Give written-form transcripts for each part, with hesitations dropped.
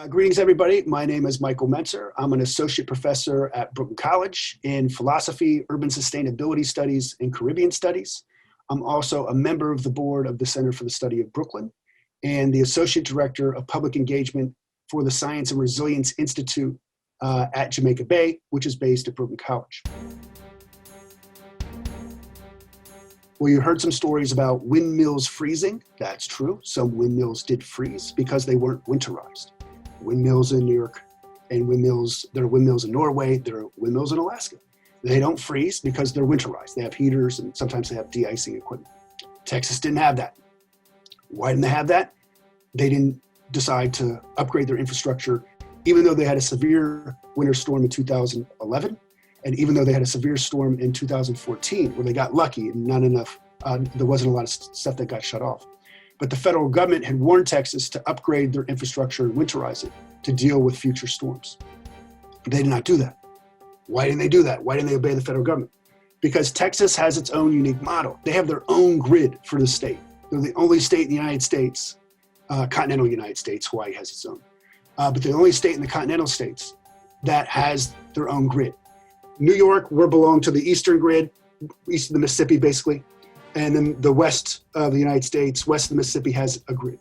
Greetings, everybody. My name is Michael Menser. I'm an associate professor at Brooklyn College in philosophy, urban sustainability studies, and Caribbean studies. I'm also a member of the board of the Center for the Study of Brooklyn and the associate director of public engagement for the Science and Resilience Institute at Jamaica Bay, which is based at Brooklyn College. Well, you heard some stories about windmills freezing. That's true. Some windmills did freeze because they weren't winterized. Windmills in New York and there are windmills in Norway, there are windmills in Alaska. They don't freeze because they're winterized. They have heaters and sometimes they have de-icing equipment. Texas didn't have that. Why didn't they have that? They didn't decide to upgrade their infrastructure, even though they had a severe winter storm in 2011, and even though they had a severe storm in 2014, where they got lucky and not enough, there wasn't a lot of stuff that got shut off. But the federal government had warned Texas to upgrade their infrastructure and winterize it to deal with future storms. They did not do that. Why didn't they do that? Why didn't they obey the federal government? Because Texas has its own unique model. They have their own grid for the state. They're the only state in the United States, continental United States, Hawaii has its own, but they're the only state in the continental states that has their own grid. New York, we belong to the eastern grid, east of the Mississippi, basically. And then the west of the United States, west of the Mississippi, has a grid.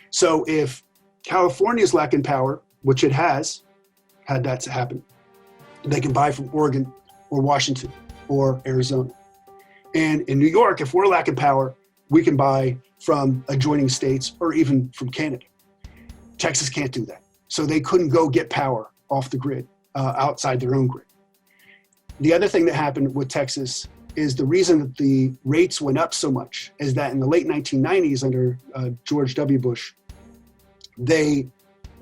So if California is lacking power, which it has had that to happen, they can buy from Oregon or Washington or Arizona. And in New York, if we're lacking power, we can buy from adjoining states or even from Canada. Texas can't do that. So they couldn't go get power off the grid, outside their own grid. The other thing that happened with Texas is the reason that the rates went up so much is that in the late 1990s under George W. Bush, they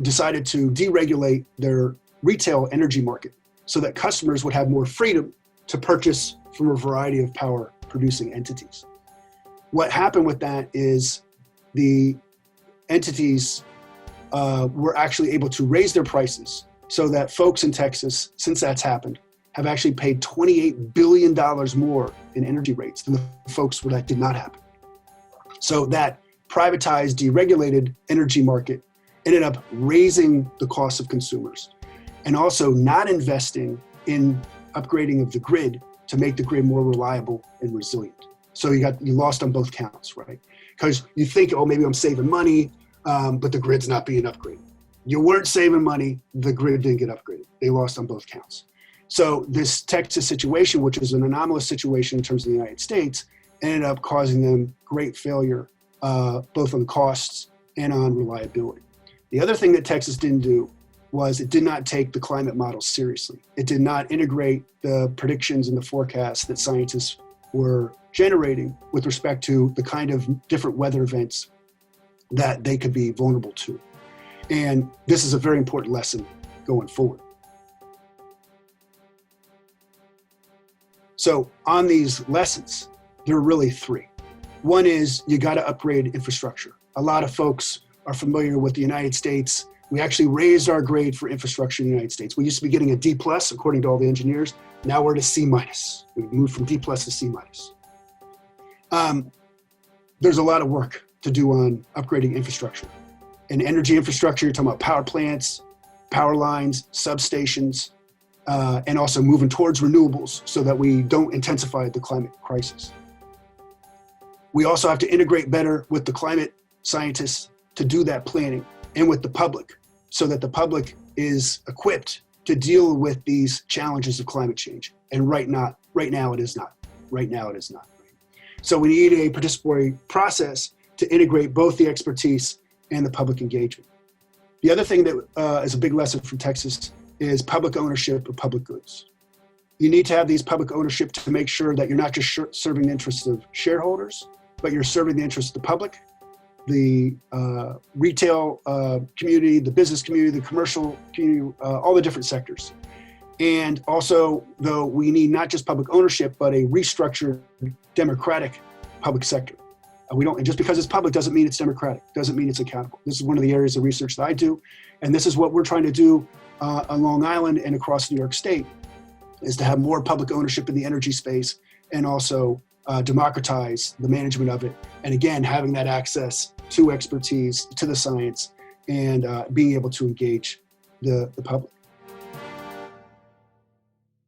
decided to deregulate their retail energy market so that customers would have more freedom to purchase from a variety of power producing entities. What happened with that is the entities were actually able to raise their prices so that folks in Texas, since that's happened, have actually paid $28 billion more in energy rates than the folks where that did not happen. So that privatized, deregulated energy market ended up raising the cost of consumers and also not investing in upgrading of the grid to make the grid more reliable and resilient. So you lost on both counts, right? Because you think, oh, maybe I'm saving money, but the grid's not being upgraded. You weren't saving money, the grid didn't get upgraded. They lost on both counts. So this Texas situation, which is an anomalous situation in terms of the United States, ended up causing them great failure, both on costs and on reliability. The other thing that Texas didn't do was it did not take the climate model seriously. It did not integrate the predictions and the forecasts that scientists were generating with respect to the kind of different weather events that they could be vulnerable to. And this is a very important lesson going forward. So on these lessons, there are really three. One is you got to upgrade infrastructure. A lot of folks are familiar with the United States. We actually raised our grade for infrastructure in the United States. We used to be getting a D+, according to all the engineers. Now we're at a C-. We've moved from D+ to C-. There's a lot of work to do on upgrading infrastructure. In energy infrastructure, you're talking about power plants, power lines, substations, and also moving towards renewables so that we don't intensify the climate crisis. We also have to integrate better with the climate scientists to do that planning and with the public so that the public is equipped to deal with these challenges of climate change. And right now it is not. Right now it is not. So we need a participatory process to integrate both the expertise and the public engagement. The other thing that is a big lesson from Texas is public ownership of public goods. You need to have these public ownership to make sure that you're not just serving the interests of shareholders, but you're serving the interests of the public, the retail community, the business community, the commercial community, all the different sectors. And also, though, we need not just public ownership, but a restructured democratic public sector. And just because it's public doesn't mean it's democratic, doesn't mean it's accountable. This is one of the areas of research that I do, and this is what we're trying to do on Long Island and across New York State, is to have more public ownership in the energy space and also democratize the management of it. And again, having that access to expertise, to the science, and being able to engage the public.